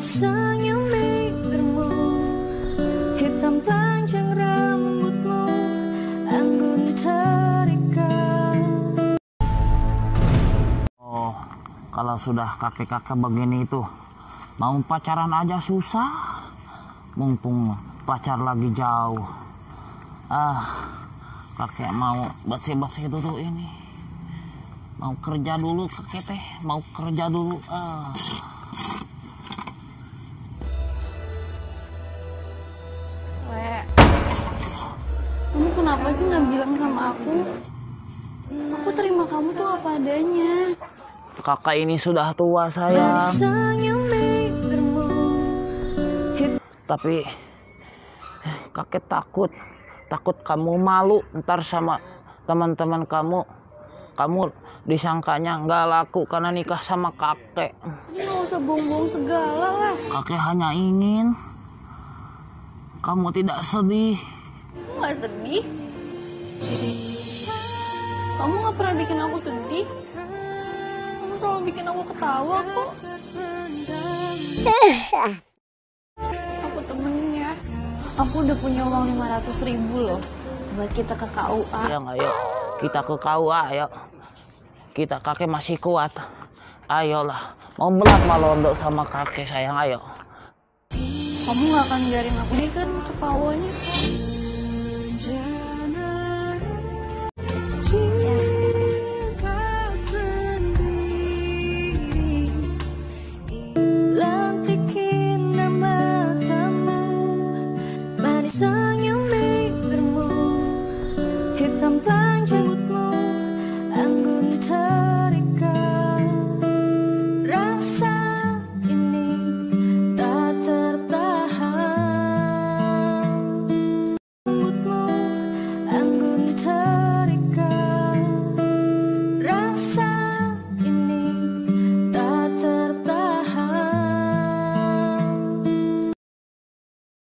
senyum bibirmu, hitam panjang rambutmu, anggun terikat. Oh, kalau sudah kakek-kakek begini itu, mau pacaran aja susah. Mumpung pacar lagi jauh. Kakek mau bersih-bersih dulu ini. Mau kerja dulu kakek teh, mau kerja dulu. Kamu kenapa sih nggak bilang sama aku? Aku terima kamu tuh apa adanya. Kakak ini sudah tua sayang. Tapi kakek takut kamu malu ntar sama teman-teman kamu. Kamu disangkanya nggak laku karena nikah sama kakek. Nggak usah bohong-bohong segala lah. Kakek hanya ingin kamu tidak sedih. Aku nggak sedih. Kamu nggak pernah bikin aku sedih. Kamu selalu bikin aku ketawa kok. Aku temenin ya. Aku udah punya uang 500.000 loh buat kita ke KUA. Ya ayo kita ke KUA ayo. Kita kakek masih kuat. Ayolah, mau belak malondo sama kakek sayang ayo. Kamu nggak akan biarin aku nih kan ke KUA-nya?